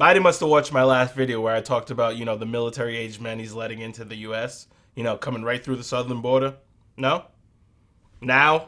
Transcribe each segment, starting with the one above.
Biden must have watched my last video where I talked about, the military-aged men he's letting into the U.S., coming right through the southern border. No? Now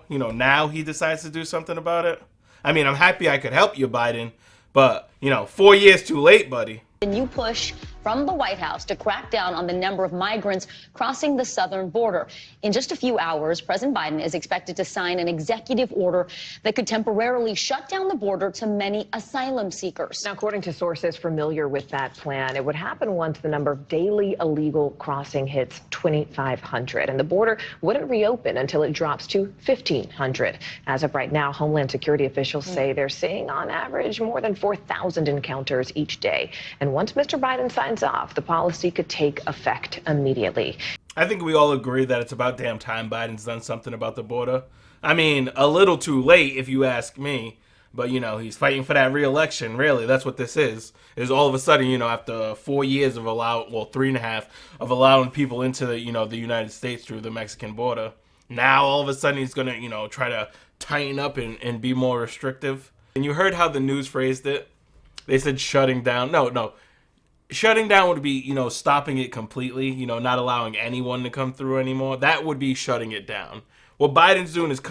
he decides to do something about it? I mean, I'm happy I could help you, Biden, but, 4 years too late, buddy. A new push from the White House to crack down on the number of migrants crossing the southern border. In just a few hours, President Biden is expected to sign an executive order that could temporarily shut down the border to many asylum seekers. Now, according to sources familiar with that plan, it would happen once the number of daily illegal crossing hits 2,500, and the border wouldn't reopen until it drops to 1,500. As of right now, Homeland Security officials say they're seeing on average more than 4,000 encounters each day. And once Mr. Biden signs off, the policy could take effect immediately. I think we all agree that it's about damn time Biden's done something about the border. I mean, a little too late if you ask me, but he's fighting for that re-election. Really, that's what this is all of a sudden, after 4 years of 3.5 of allowing people into the United States through the Mexican border, now all of a sudden he's gonna try to tighten up and be more restrictive. And you heard how the news phrased it. They said shutting down. No. Shutting down would be, stopping it completely, not allowing anyone to come through anymore. That would be shutting it down. What Biden's doing is,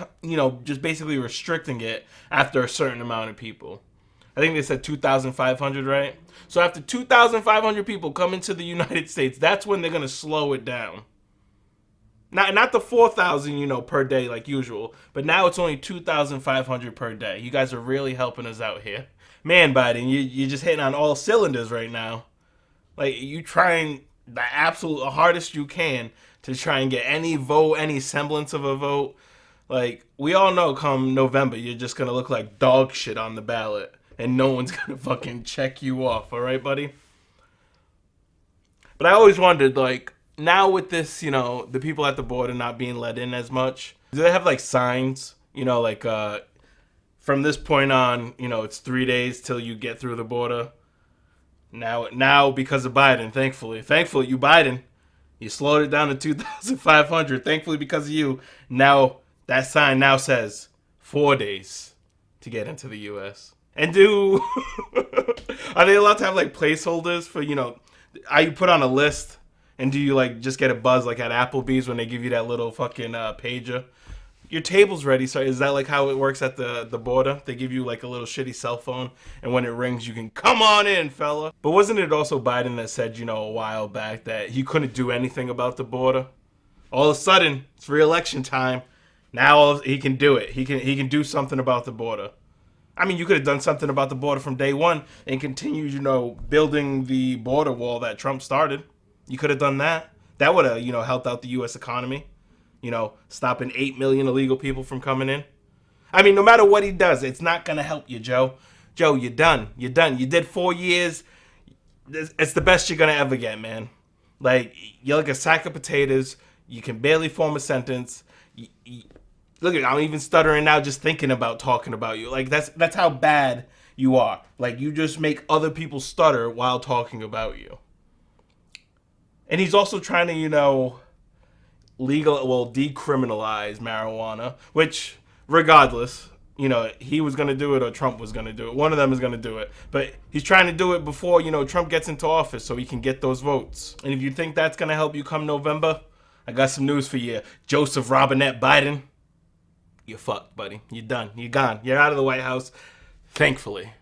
just basically restricting it after a certain amount of people. I think they said 2,500, right? So after 2,500 people come into the United States, that's when they're going to slow it down. Not the 4,000, per day like usual, but now it's only 2,500 per day. You guys are really helping us out here. Man, Biden, you're just hitting on all cylinders right now. Like, you trying the absolute hardest you can to try and get any vote, any semblance of a vote. Like, we all know come November, you're just going to look like dog shit on the ballot. And no one's going to fucking check you off, all right, buddy? But I always wondered, like, now with this, the people at the border not being let in as much, do they have, like, signs, from this point on, it's 3 days till you get through the border? Now, because of Biden, thankfully, you Biden, you slowed it down to 2,500. Thankfully, because of you, now that sign now says 4 days to get into the U.S. And are they allowed to have like placeholders for are you put on a list and do you like just get a buzz like at Applebee's when they give you that little fucking pager? Your table's ready. So is that like how it works at the border? They give you like a little shitty cell phone, and when it rings, you can come on in, fella. But wasn't it also Biden that said, a while back that he couldn't do anything about the border? All of a sudden, it's re-election time. Now he can do it. He can do something about the border. I mean, you could have done something about the border from day one and continued, building the border wall that Trump started. You could have done that. That would have, helped out the U.S. economy. Stopping 8 million illegal people from coming in. I mean, no matter what he does, it's not going to help you, Joe. Joe, you're done. You're done. You did 4 years. It's the best you're going to ever get, man. Like, you're like a sack of potatoes. You can barely form a sentence. Look, I'm even stuttering now just thinking about talking about you. Like, that's how bad you are. Like, you just make other people stutter while talking about you. And he's also trying to, decriminalize marijuana, which regardless, he was going to do it or Trump was going to do it. One of them is going to do it. But he's trying to do it before, Trump gets into office so he can get those votes. And if you think that's going to help you come November, I got some news for you. Joseph Robinette Biden, you're fucked, buddy. You're done. You're gone. You're out of the White House. Thankfully.